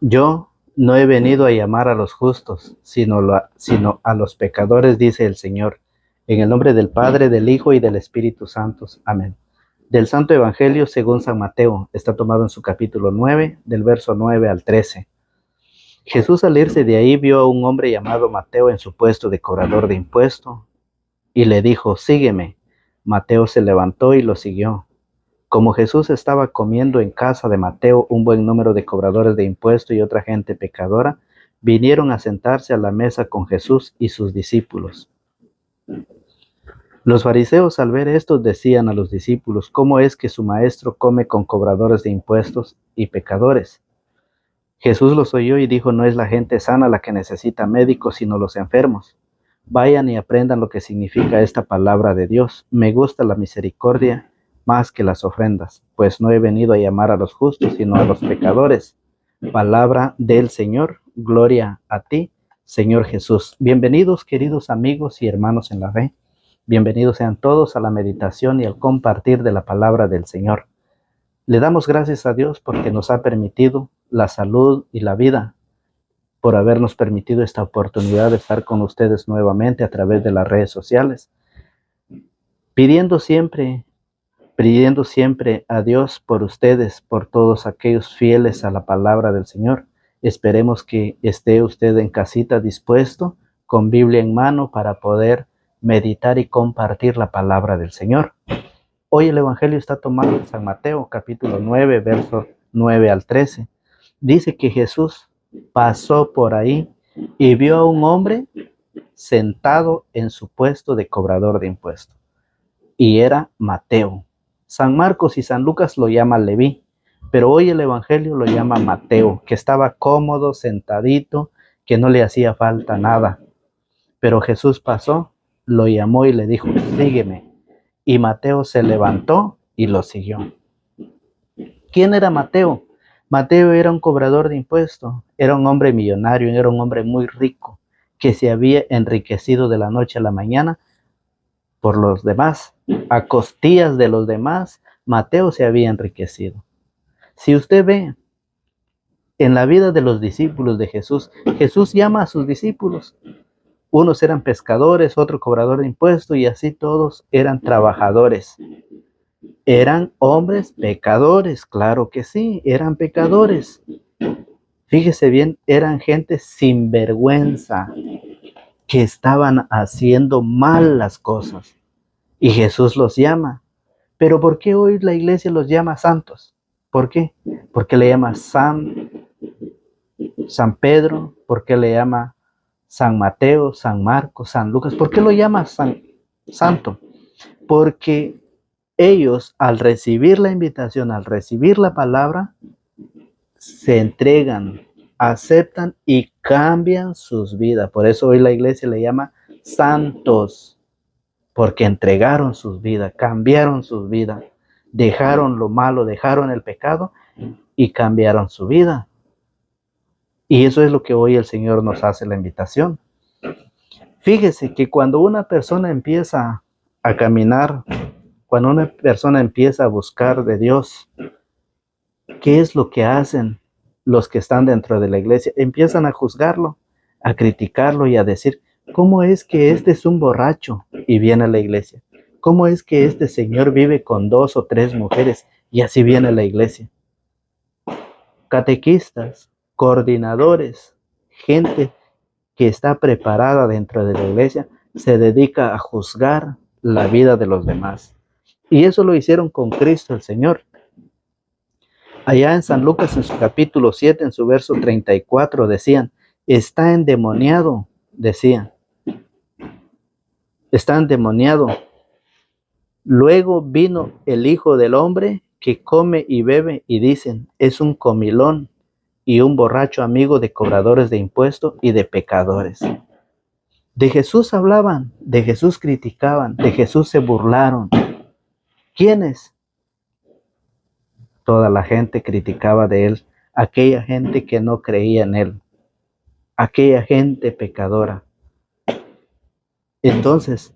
Yo no he venido a llamar a los justos, sino a los pecadores, dice el Señor. En el nombre del Padre, del Hijo y del Espíritu Santo. Amén. Del Santo Evangelio según San Mateo, está tomado en su capítulo 9, del verso 9 al 13. Jesús, al irse de ahí, vio a un hombre llamado Mateo en su puesto de cobrador de impuesto y le dijo: sígueme. Mateo se levantó y lo siguió. Como Jesús estaba comiendo en casa de Mateo, un buen número de cobradores de impuestos y otra gente pecadora vinieron a sentarse a la mesa con Jesús y sus discípulos. Los fariseos, al ver esto, decían a los discípulos: ¿cómo es que su maestro come con cobradores de impuestos y pecadores? Jesús los oyó y dijo: no es la gente sana la que necesita médicos, sino los enfermos. Vayan y aprendan lo que significa esta palabra de Dios. Me gusta la misericordia más que las ofrendas, pues no he venido a llamar a los justos, sino a los pecadores. Palabra del Señor. Gloria a ti, Señor Jesús. Bienvenidos, queridos amigos y hermanos en la fe. Bienvenidos sean todos a la meditación y al compartir de la palabra del Señor. Le damos gracias a Dios porque nos ha permitido la salud y la vida, por habernos permitido esta oportunidad de estar con ustedes nuevamente a través de las redes sociales, pidiendo siempre a Dios por ustedes, por todos aquellos fieles a la palabra del Señor. Esperemos que esté usted en casita dispuesto, con Biblia en mano, para poder meditar y compartir la palabra del Señor. Hoy el Evangelio está tomado en San Mateo, capítulo 9, versos 9 al 13. Dice que Jesús pasó por ahí y vio a un hombre sentado en su puesto de cobrador de impuestos. Y era Mateo. San Marcos y San Lucas lo llaman Leví, pero hoy el Evangelio lo llama Mateo, que estaba cómodo, sentadito, que no le hacía falta nada. Pero Jesús pasó, lo llamó y le dijo: sígueme. Y Mateo se levantó y lo siguió. ¿Quién era Mateo? Mateo era un cobrador de impuestos, era un hombre millonario, era un hombre muy rico, que se había enriquecido de la noche a la mañana por los demás. A costillas de los demás, Mateo se había enriquecido. Si usted ve en la vida de los discípulos de Jesús, Jesús llama a sus discípulos. Unos eran pescadores, otro cobrador de impuestos, y así todos eran trabajadores. Eran hombres pecadores, claro que sí, eran pecadores. Fíjese bien, eran gente sin vergüenza, que estaban haciendo mal las cosas. Y Jesús los llama. Pero ¿por qué hoy la iglesia los llama santos? ¿Por qué? Porque le llama San Pedro, ¿por qué le llama San Mateo, San Marcos, San Lucas? ¿Por qué lo llama santo? Porque ellos, al recibir la invitación, al recibir la palabra, se entregan, aceptan y cambian sus vidas. Por eso hoy la iglesia le llama santos, porque entregaron sus vidas, cambiaron sus vidas, dejaron lo malo, dejaron el pecado y cambiaron su vida. Y eso es lo que hoy el Señor nos hace la invitación. Fíjese que cuando una persona empieza a caminar, cuando una persona empieza a buscar de Dios, ¿qué es lo que hacen los que están dentro de la iglesia? Empiezan a juzgarlo, a criticarlo y a decir: ¿cómo es que este es un borracho y viene a la iglesia? ¿Cómo es que este señor vive con 2 o 3 mujeres y así viene a la iglesia? Catequistas, coordinadores, gente que está preparada dentro de la iglesia, se dedica a juzgar la vida de los demás. Y eso lo hicieron con Cristo el Señor. Allá en San Lucas, en su capítulo 7, en su verso 34, decían: está endemoniado, decían. Está endemoniado. Luego vino el Hijo del Hombre, que come y bebe, y dicen: es un comilón y un borracho, amigo de cobradores de impuestos y de pecadores. De Jesús hablaban, de Jesús criticaban, de Jesús se burlaron. ¿Quiénes? Toda la gente criticaba de él, aquella gente que no creía en él, aquella gente pecadora. Entonces,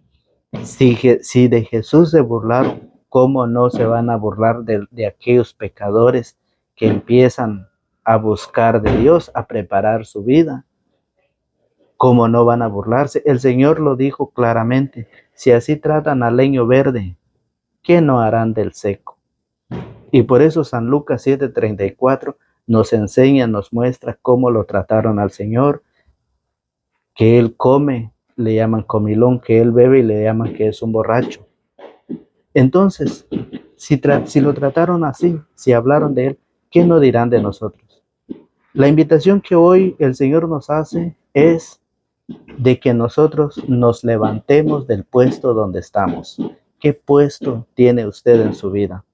si de Jesús se burlaron, ¿cómo no se van a burlar de aquellos pecadores que empiezan a buscar de Dios, a preparar su vida. ¿Cómo no van a burlarse? El Señor lo dijo claramente: si así tratan al leño verde, ¿qué no harán del seco? Y por eso San Lucas 7:34 nos enseña, nos muestra cómo lo trataron al Señor, que Él come, le llaman comilón, que Él bebe y le llaman que es un borracho. Entonces, si lo trataron así, si hablaron de Él, ¿qué no dirán de nosotros? La invitación que hoy el Señor nos hace es de que nosotros nos levantemos del puesto donde estamos. ¿Qué puesto tiene usted en su vida?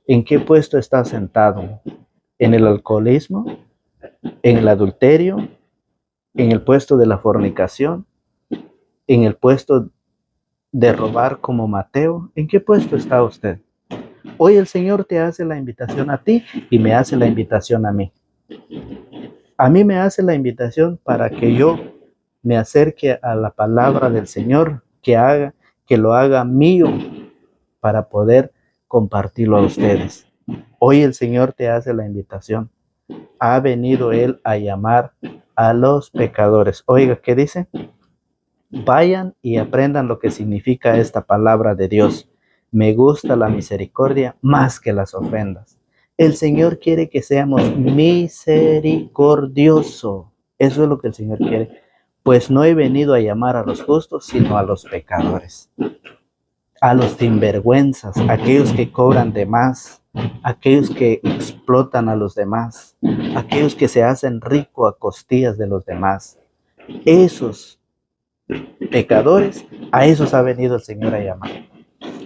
¿En qué puesto está sentado? ¿En el alcoholismo? ¿En el adulterio? ¿En el puesto de la fornicación? ¿En el puesto de robar como Mateo? ¿En qué puesto está usted? Hoy el Señor te hace la invitación a ti y me hace la invitación a mí. A mí me hace la invitación para que yo me acerque a la palabra del Señor, que lo haga mío para poder compartirlo a ustedes. Hoy el Señor te hace la invitación. Ha venido Él a llamar a los pecadores. Oiga, ¿qué dice? Vayan y aprendan lo que significa esta palabra de Dios. Me gusta la misericordia más que las ofrendas. El Señor quiere que seamos misericordiosos. Eso es lo que el Señor quiere. Pues no he venido a llamar a los justos, sino a los pecadores. A los sinvergüenzas, aquellos que cobran de más, aquellos que explotan a los demás, aquellos que se hacen ricos a costillas de los demás. Esos pecadores, a esos ha venido el Señor a llamar.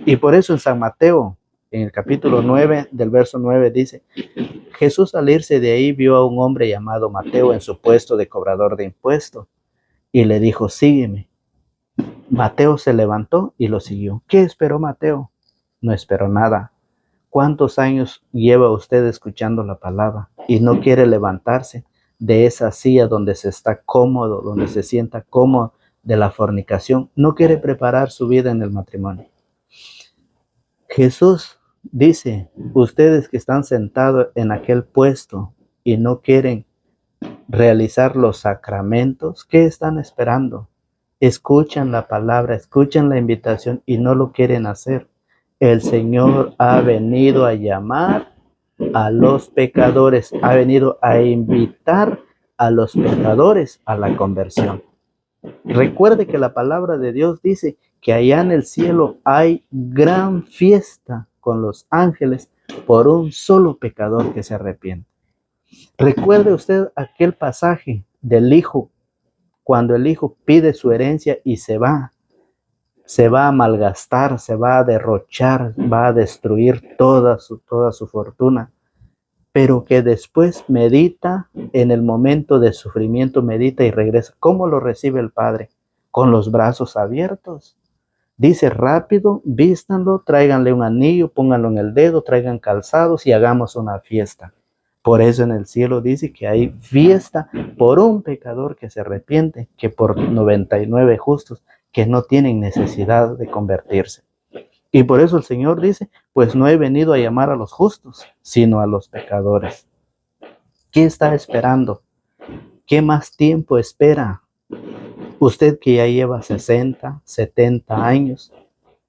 Y por eso en San Mateo, en el capítulo 9, del verso 9, dice: Jesús al irse de ahí vio a un hombre llamado Mateo en su puesto de cobrador de impuestos y le dijo: sígueme. Mateo se levantó y lo siguió. ¿Qué esperó Mateo? No esperó nada. ¿Cuántos años lleva usted escuchando la palabra y no quiere levantarse de esa silla donde se está cómodo, donde se sienta cómodo de la fornicación? No quiere preparar su vida en el matrimonio. Jesús dice: ustedes que están sentados en aquel puesto y no quieren realizar los sacramentos, ¿qué están esperando? Escuchan la palabra, escuchan la invitación y no lo quieren hacer. El Señor ha venido a llamar a los pecadores, ha venido a invitar a los pecadores a la conversión. Recuerde que la palabra de Dios dice que allá en el cielo hay gran fiesta con los ángeles por un solo pecador que se arrepiente. Recuerde usted aquel pasaje del hijo, cuando el hijo pide su herencia y se va a malgastar, se va a derrochar, va a destruir toda su fortuna, pero que después medita en el momento de sufrimiento, medita y regresa. ¿Cómo lo recibe el Padre? Con los brazos abiertos. Dice: rápido, vístanlo, tráiganle un anillo, pónganlo en el dedo, traigan calzados y hagamos una fiesta. Por eso en el cielo dice que hay fiesta por un pecador que se arrepiente, que por 99 justos que no tienen necesidad de convertirse. Y por eso el Señor dice: pues no he venido a llamar a los justos, sino a los pecadores. ¿Qué está esperando? ¿Qué más tiempo espera? Usted que ya lleva 60, 70 años,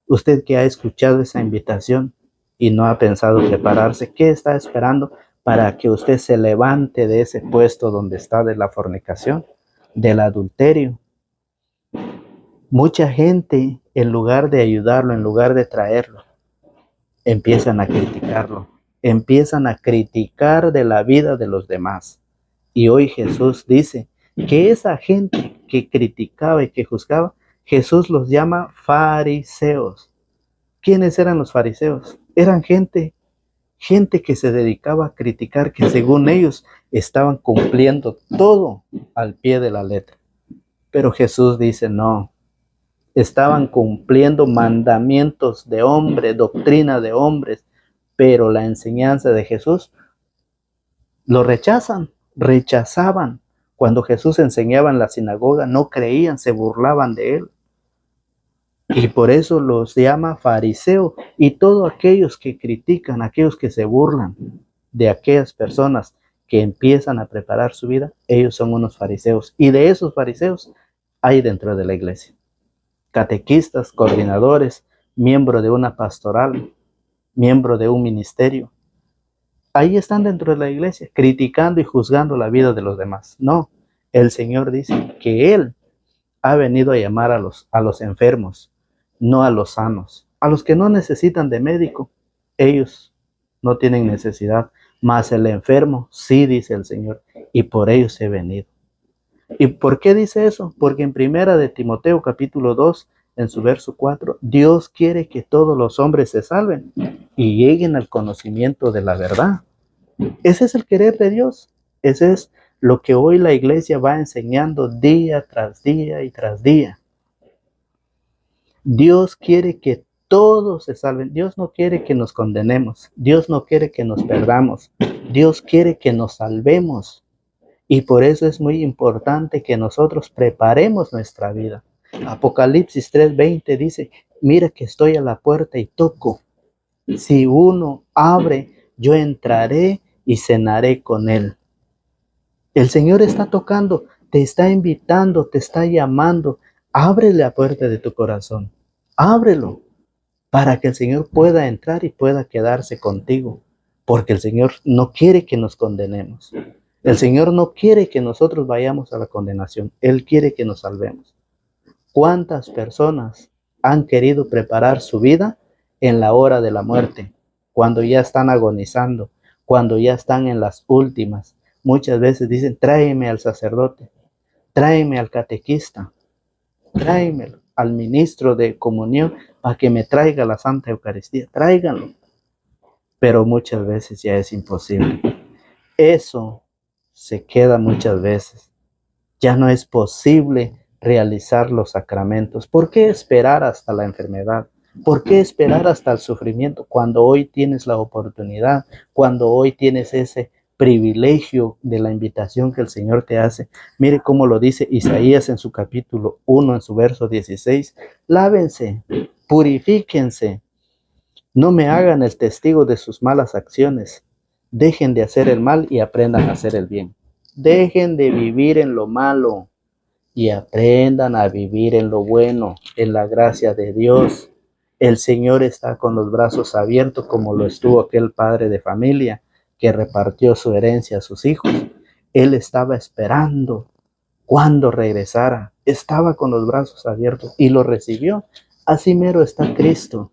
usted que ha escuchado esa invitación y no ha pensado prepararse, ¿qué está esperando para que usted se levante de ese puesto donde está, de la fornicación, del adulterio? Mucha gente, en lugar de ayudarlo, en lugar de traerlo, empiezan a criticarlo, empiezan a criticar de la vida de los demás. Y hoy Jesús dice que esa gente que criticaba y que juzgaba, Jesús los llama fariseos. ¿Quiénes eran los fariseos? Eran gente que se dedicaba a criticar, que según ellos estaban cumpliendo todo al pie de la letra. Pero Jesús dice: no, estaban cumpliendo mandamientos de hombres, doctrina de hombres, pero la enseñanza de Jesús lo rechazaban. Cuando Jesús enseñaba en la sinagoga, no creían, se burlaban de él. Y por eso los llama fariseo. Y todos aquellos que critican, aquellos que se burlan de aquellas personas que empiezan a preparar su vida, ellos son unos fariseos. Y de esos fariseos hay dentro de la iglesia. Catequistas, coordinadores, miembro de una pastoral, miembro de un ministerio. Ahí están dentro de la iglesia, criticando y juzgando la vida de los demás. No, el Señor dice que Él ha venido a llamar a los enfermos, no a los sanos. A los que no necesitan de médico, ellos no tienen necesidad, mas el enfermo sí, dice el Señor, y por ellos he venido. ¿Y por qué dice eso? Porque en primera de Timoteo capítulo 2, en su verso 4, Dios quiere que todos los hombres se salven y lleguen al conocimiento de la verdad. Ese es el querer de Dios. Ese es lo que hoy la iglesia va enseñando día tras día y tras día. Dios quiere que todos se salven. Dios no quiere que nos condenemos. Dios no quiere que nos perdamos. Dios quiere que nos salvemos. Y por eso es muy importante que nosotros preparemos nuestra vida. Apocalipsis 3:20 dice, mira que estoy a la puerta y toco. Si uno abre, yo entraré y cenaré con él. El Señor está tocando, te está invitando, te está llamando. Abre la puerta de tu corazón. Ábrelo para que el Señor pueda entrar y pueda quedarse contigo. Porque el Señor no quiere que nos condenemos. El Señor no quiere que nosotros vayamos a la condenación. Él quiere que nos salvemos. ¿Cuántas personas han querido preparar su vida en la hora de la muerte? Cuando ya están agonizando, cuando ya están en las últimas. Muchas veces dicen, tráeme al sacerdote, tráeme al catequista, tráeme al ministro de comunión para que me traiga la Santa Eucaristía. Tráiganlo. Pero muchas veces ya es imposible. Eso se queda muchas veces. Ya no es posible realizar los sacramentos. ¿Por qué esperar hasta la enfermedad? ¿Por qué esperar hasta el sufrimiento cuando hoy tienes la oportunidad, cuando hoy tienes ese privilegio de la invitación que el Señor te hace? Mire cómo lo dice Isaías en su capítulo 1, en su verso 16. Lávense, purifíquense, no me hagan el testigo de sus malas acciones. Dejen de hacer el mal y aprendan a hacer el bien. Dejen de vivir en lo malo y aprendan a vivir en lo bueno, en la gracia de Dios. El Señor está con los brazos abiertos como lo estuvo aquel padre de familia que repartió su herencia a sus hijos. Él estaba esperando cuando regresara. Estaba con los brazos abiertos y lo recibió. Así mero está Cristo.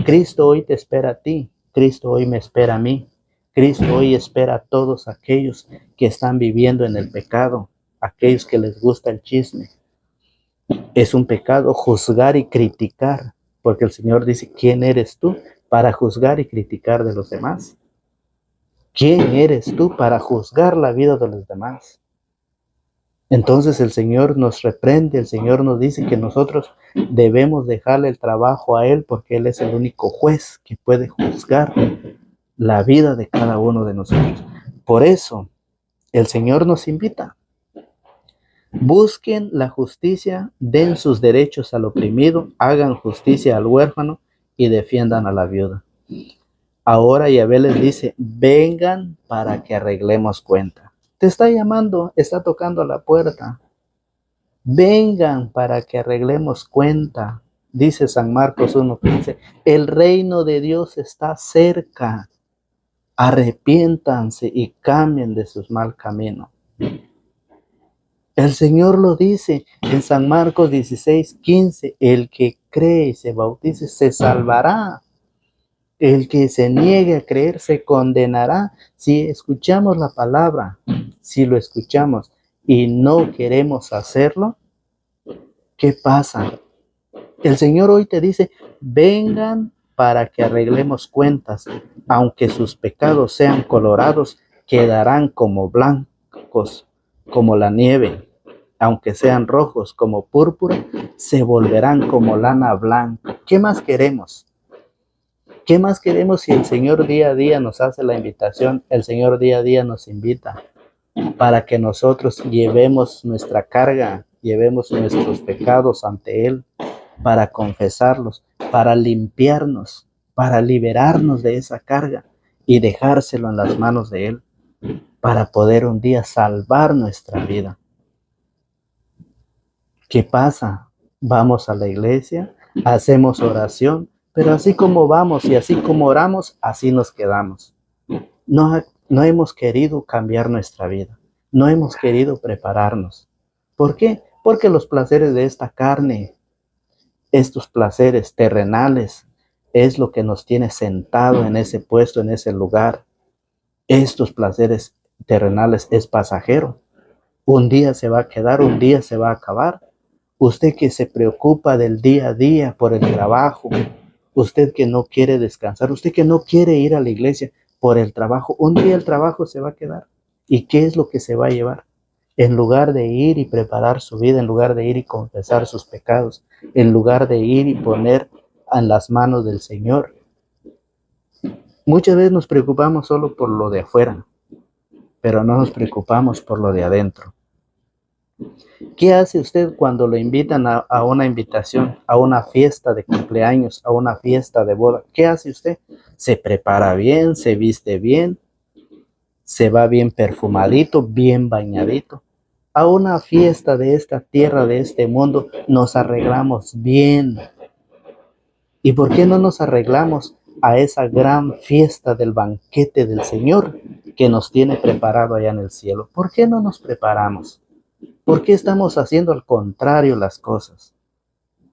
Cristo hoy te espera a ti. Cristo hoy me espera a mí. Cristo hoy espera a todos aquellos que están viviendo en el pecado, aquellos que les gusta el chisme. Es un pecado juzgar y criticar, porque el Señor dice, ¿quién eres tú para juzgar y criticar de los demás? ¿Quién eres tú para juzgar la vida de los demás? Entonces el Señor nos reprende, el Señor nos dice que nosotros debemos dejarle el trabajo a Él porque Él es el único juez que puede juzgar la vida de cada uno de nosotros. Por eso el Señor nos invita. Busquen la justicia, den sus derechos al oprimido, hagan justicia al huérfano y defiendan a la viuda. Ahora Yahvé les dice, vengan para que arreglemos cuenta. Te está llamando, está tocando a la puerta. Vengan para que arreglemos cuenta. Dice San Marcos 1:15, el reino de Dios está cerca. Arrepiéntanse y cambien de sus mal caminos. El Señor lo dice en San Marcos 16:15, el que cree y se bautice se salvará. El que se niegue a creer se condenará. Si escuchamos la palabra, si lo escuchamos y no queremos hacerlo, ¿qué pasa? El Señor hoy te dice, vengan para que arreglemos cuentas. Aunque sus pecados sean colorados, quedarán como blancos, como la nieve. Aunque sean rojos como púrpura, se volverán como lana blanca. ¿Qué más queremos? ¿Qué más queremos si el Señor día a día nos hace la invitación? El Señor día a día nos invita para que nosotros llevemos nuestra carga, llevemos nuestros pecados ante Él, para confesarlos, para limpiarnos, para liberarnos de esa carga y dejárselo en las manos de Él. para poder un día salvar nuestra vida. ¿Qué pasa? Vamos a la iglesia, hacemos oración, pero así como vamos y así como oramos, así nos quedamos. No hemos querido cambiar nuestra vida, no hemos querido prepararnos. ¿Por qué? Porque los placeres de esta carne, estos placeres terrenales, es lo que nos tiene sentado en ese puesto, en ese lugar. Estos placeres terrenales es pasajero. Un día se va a quedar, un día se va a acabar. Usted que se preocupa del día a día por el trabajo, usted que no quiere descansar, usted que no quiere ir a la iglesia por el trabajo, un día el trabajo se va a quedar. ¿Y qué es lo que se va a llevar? En lugar de ir y preparar su vida, en lugar de ir y confesar sus pecados, en lugar de ir y poner en las manos del Señor. Muchas veces nos preocupamos solo por lo de afuera, pero no nos preocupamos por lo de adentro. ¿Qué hace usted cuando lo invitan a una invitación, a una fiesta de cumpleaños, a una fiesta de boda? ¿Qué hace usted? Se prepara bien, se viste bien, se va bien perfumadito, bien bañadito. A una fiesta de esta tierra, de este mundo, nos arreglamos bien. ¿Y por qué no nos arreglamos a esa gran fiesta del banquete del Señor que nos tiene preparado allá en el cielo? ¿Por qué no nos preparamos? ¿Por qué estamos haciendo al contrario las cosas?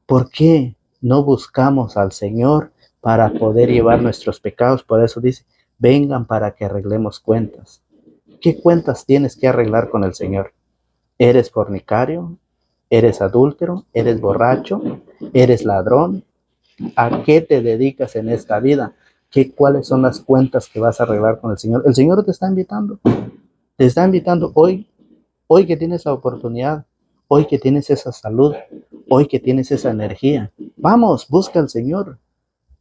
¿Por qué no buscamos al Señor para poder llevar nuestros pecados? Por eso dice, vengan para que arreglemos cuentas. ¿Qué cuentas tienes que arreglar con el Señor? ¿Eres fornicario? ¿Eres adúltero? ¿Eres borracho? ¿Eres ladrón? ¿A qué te dedicas en esta vida? ¿Cuáles son las cuentas que vas a arreglar con el Señor? El Señor te está invitando. Te está invitando hoy que tienes la oportunidad, hoy que tienes esa salud, hoy que tienes esa energía. Vamos, busca al Señor.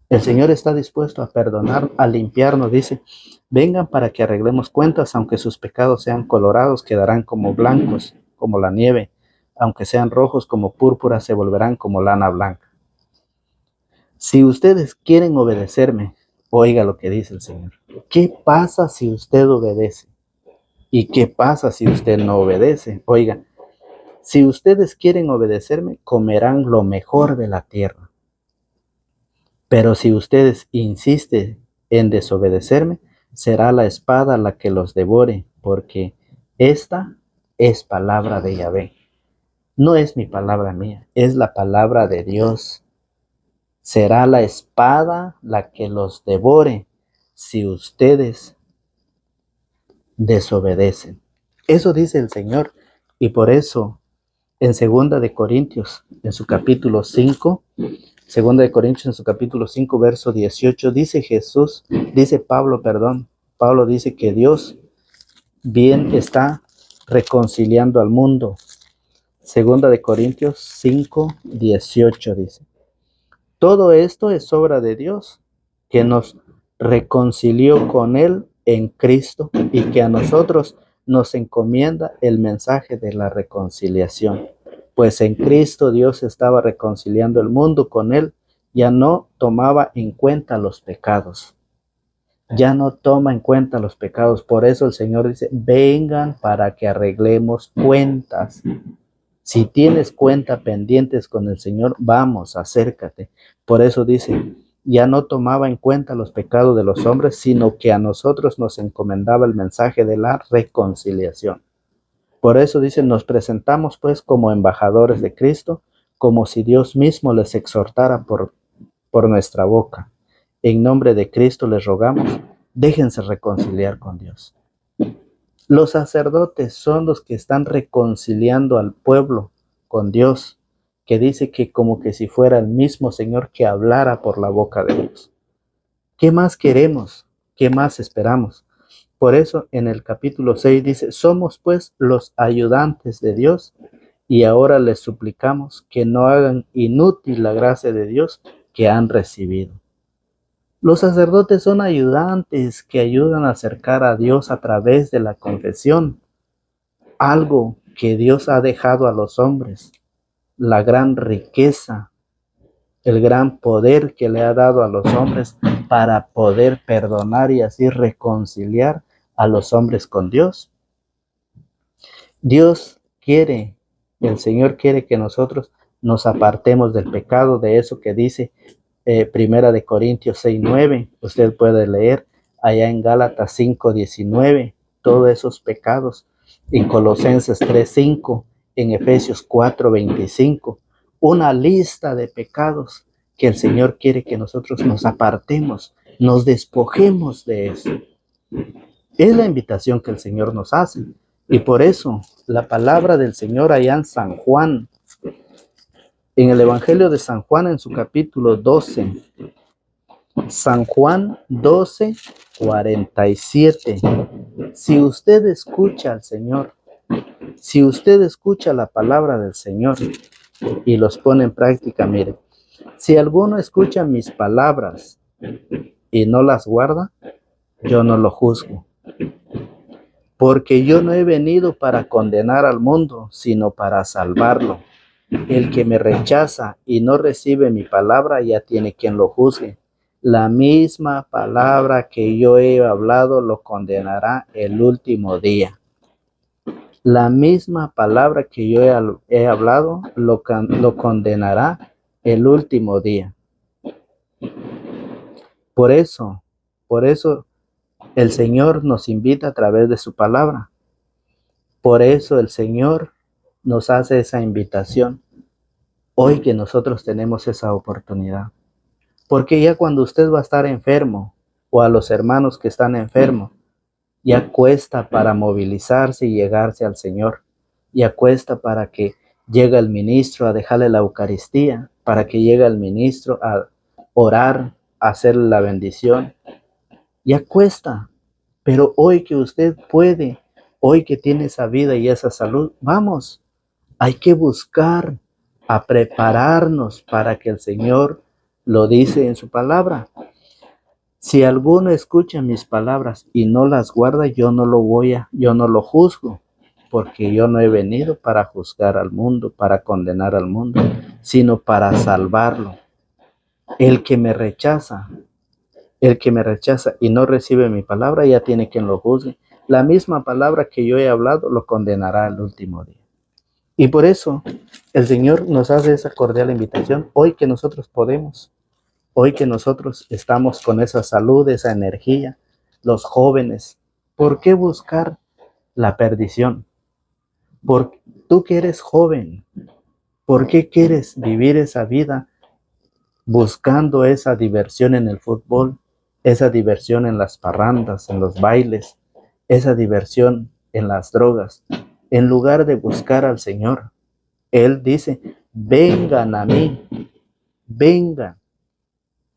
El Señor está dispuesto a perdonar, a limpiarnos. Dice, vengan para que arreglemos cuentas, aunque sus pecados sean colorados, quedarán como blancos, como la nieve. Aunque sean rojos como púrpura, se volverán como lana blanca. Si ustedes quieren obedecerme, oiga lo que dice el Señor. ¿Qué pasa si usted obedece? ¿Y qué pasa si usted no obedece? Oiga, si ustedes quieren obedecerme, comerán lo mejor de la tierra. Pero si ustedes insisten en desobedecerme, será la espada la que los devore, porque esta es palabra de Yahvé. No es mi palabra mía, es la palabra de Dios. Será la espada la que los devore si ustedes desobedecen. Eso dice el Señor. Y por eso en Segunda de Corintios, en su capítulo 5, Segunda de Corintios en su capítulo 5, verso 18, dice Pablo dice que Dios bien está reconciliando al mundo. Segunda de Corintios 5, 18 dice, todo esto es obra de Dios, que nos reconcilió con Él en Cristo y que a nosotros nos encomienda el mensaje de la reconciliación. Pues en Cristo Dios estaba reconciliando el mundo con Él, ya no tomaba en cuenta los pecados. Ya no toma en cuenta los pecados. Por eso el Señor dice, vengan para que arreglemos cuentas. Si tienes cuenta pendientes con el Señor, vamos, acércate. Por eso dice, ya no tomaba en cuenta los pecados de los hombres, sino que a nosotros nos encomendaba el mensaje de la reconciliación. Por eso dice, nos presentamos pues como embajadores de Cristo, como si Dios mismo les exhortara por nuestra boca. En nombre de Cristo les rogamos, déjense reconciliar con Dios. Los sacerdotes son los que están reconciliando al pueblo con Dios, que dice que como que si fuera el mismo Señor que hablara por la boca de Dios. ¿Qué más queremos? ¿Qué más esperamos? Por eso en el capítulo 6 dice, somos pues los ayudantes de Dios y ahora les suplicamos que no hagan inútil la gracia de Dios que han recibido. Los sacerdotes son ayudantes que ayudan a acercar a Dios a través de la confesión, algo que Dios ha dejado a los hombres, la gran riqueza, el gran poder que le ha dado a los hombres para poder perdonar y así reconciliar a los hombres con Dios. Dios quiere, el Señor quiere que nosotros nos apartemos del pecado, de eso que dice Primera de Corintios 6:9. Usted puede leer allá en Gálatas 5:19 todos esos pecados, en Colosenses 3:5, en Efesios 4:25, una lista de pecados que el Señor quiere que nosotros nos apartemos, nos despojemos de eso. Es la invitación que el Señor nos hace. Y por eso la palabra del Señor allá en San Juan, en el Evangelio de San Juan, en su capítulo 12, San Juan 12:47. Si usted escucha al Señor, si usted escucha la palabra del Señor y los pone en práctica, mire, si alguno escucha mis palabras y no las guarda, yo no lo juzgo. Porque yo no he venido para condenar al mundo, sino para salvarlo. El que me rechaza y no recibe mi palabra ya tiene quien lo juzgue. La misma palabra que yo he hablado lo condenará el último día. La misma palabra que yo he hablado lo condenará el último día. Por eso el Señor nos invita a través de su palabra. Por eso el Señor nos hace esa invitación. Hoy que nosotros tenemos esa oportunidad. Porque ya cuando usted va a estar enfermo, o a los hermanos que están enfermos, ya cuesta para movilizarse y llegarse al Señor. Ya cuesta para que llegue el ministro a dejarle la Eucaristía, para que llegue el ministro a orar, a hacerle la bendición. Ya cuesta. Pero hoy que usted puede, hoy que tiene esa vida y esa salud, vamos, hay que buscar a prepararnos para que el Señor lo dice en su palabra. Si alguno escucha mis palabras y no las guarda, yo no lo juzgo, porque yo no he venido para juzgar al mundo, para condenar al mundo, sino para salvarlo. El que me rechaza y no recibe mi palabra, ya tiene quien lo juzgue. La misma palabra que yo he hablado lo condenará el último día. Y por eso el Señor nos hace esa cordial invitación hoy que nosotros podemos, hoy que nosotros estamos con esa salud, esa energía, los jóvenes. ¿Por qué buscar la perdición? Porque tú que eres joven, ¿por qué quieres vivir esa vida buscando esa diversión en el fútbol, esa diversión en las parrandas, en los bailes, esa diversión en las drogas, en lugar de buscar al Señor? Él dice, vengan a mí, vengan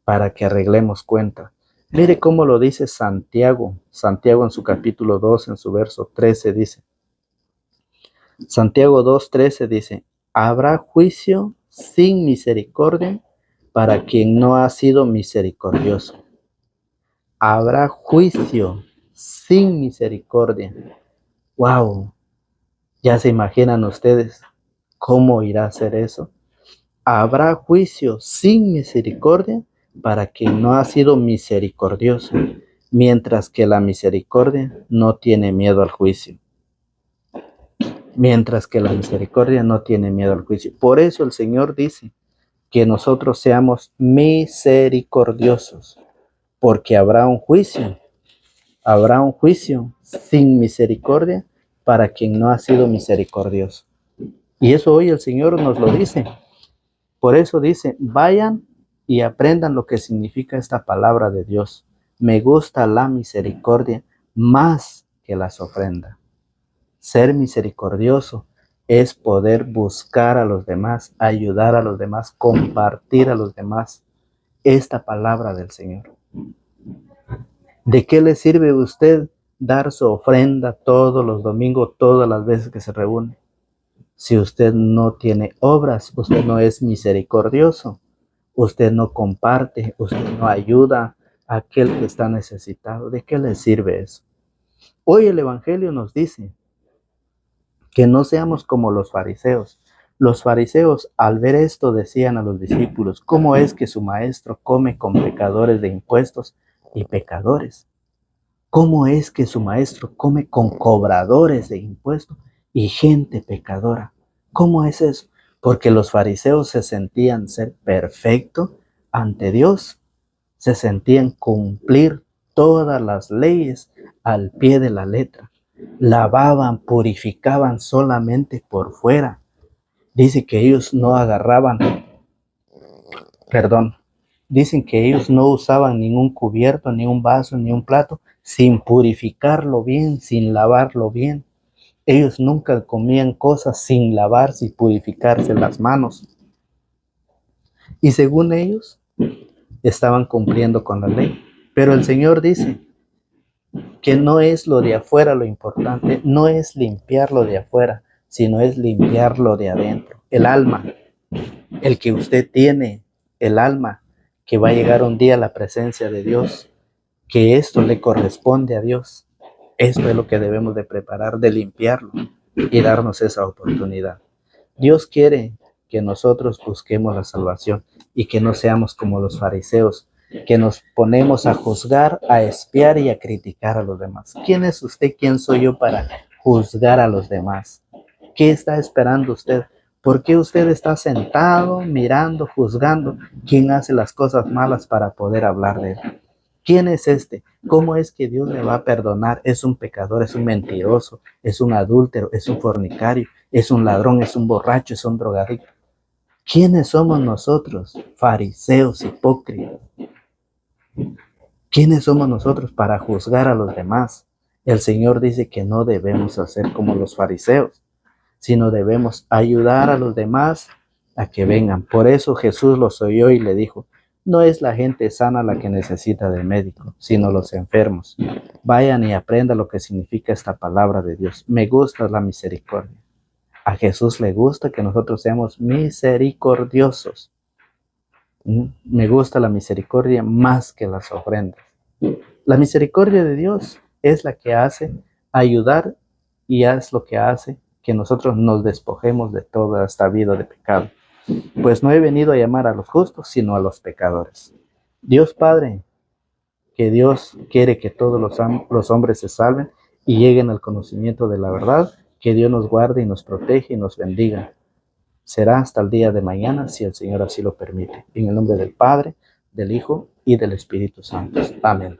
para que arreglemos cuenta. Mire cómo lo dice Santiago. Santiago en su capítulo 2, en su verso 13 dice, Santiago 2:13 dice, habrá juicio sin misericordia para quien no ha sido misericordioso. Habrá juicio sin misericordia. ¡Wow! ¿Ya se imaginan ustedes cómo irá a ser eso? Habrá juicio sin misericordia para quien no ha sido misericordioso, mientras que la misericordia no tiene miedo al juicio. Mientras que la misericordia no tiene miedo al juicio. Por eso el Señor dice que nosotros seamos misericordiosos, porque habrá un juicio sin misericordia para quien no ha sido misericordioso. Y eso hoy el Señor nos lo dice. Por eso dice, vayan y aprendan lo que significa esta palabra de Dios. Me gusta la misericordia más que las ofrendas. Ser misericordioso es poder buscar a los demás, ayudar a los demás, compartir a los demás esta palabra del Señor. ¿De qué le sirve a usted dar su ofrenda todos los domingos, todas las veces que se reúne? Si usted no tiene obras, usted no es misericordioso, usted no comparte, usted no ayuda a aquel que está necesitado. ¿De qué le sirve eso? Hoy el Evangelio nos dice que no seamos como los fariseos. Los fariseos, al ver esto, decían a los discípulos, ¿cómo es que su maestro come con pecadores de impuestos y pecadores? ¿Cómo es que su maestro come con cobradores de impuestos y gente pecadora? ¿Cómo es eso? Porque los fariseos se sentían ser perfectos ante Dios, se sentían cumplir todas las leyes al pie de la letra. Lavaban, purificaban solamente por fuera. Dice que ellos no agarraban, perdón, dicen que ellos no usaban ningún cubierto, ni un vaso, ni un plato, sin purificarlo bien, sin lavarlo bien. Ellos nunca comían cosas sin lavarse y purificarse las manos. Y según ellos, estaban cumpliendo con la ley. Pero el Señor dice que no es lo de afuera lo importante, no es limpiar lo de afuera, sino es limpiar lo de adentro, el alma, el que usted tiene, el alma, que va a llegar un día a la presencia de Dios, que esto le corresponde a Dios. Esto es lo que debemos de preparar, de limpiarlo y darnos esa oportunidad. Dios quiere que nosotros busquemos la salvación y que no seamos como los fariseos, que nos ponemos a juzgar, a espiar y a criticar a los demás. ¿Quién es usted? ¿Quién soy yo para juzgar a los demás? ¿Qué está esperando usted? ¿Por qué usted está sentado, mirando, juzgando quién hace las cosas malas para poder hablar de él? ¿Quién es este? ¿Cómo es que Dios le va a perdonar? Es un pecador, es un mentiroso, es un adúltero, es un fornicario, es un ladrón, es un borracho, es un drogadicto. ¿Quiénes somos nosotros, fariseos hipócritas? ¿Quiénes somos nosotros para juzgar a los demás? El Señor dice que no debemos hacer como los fariseos, sino debemos ayudar a los demás a que vengan. Por eso Jesús los oyó y le dijo, no es la gente sana la que necesita del médico, sino los enfermos. Vayan y aprendan lo que significa esta palabra de Dios. Me gusta la misericordia. A Jesús le gusta que nosotros seamos misericordiosos. Me gusta la misericordia más que las ofrendas. La misericordia de Dios es la que hace ayudar y es lo que hace que nosotros nos despojemos de toda esta vida de pecado. Pues no he venido a llamar a los justos, sino a los pecadores. Dios Padre, que Dios quiere que todos los hombres se salven y lleguen al conocimiento de la verdad, que Dios nos guarde y nos protege y nos bendiga. Será hasta el día de mañana, si el Señor así lo permite. En el nombre del Padre, del Hijo y del Espíritu Santo. Amén.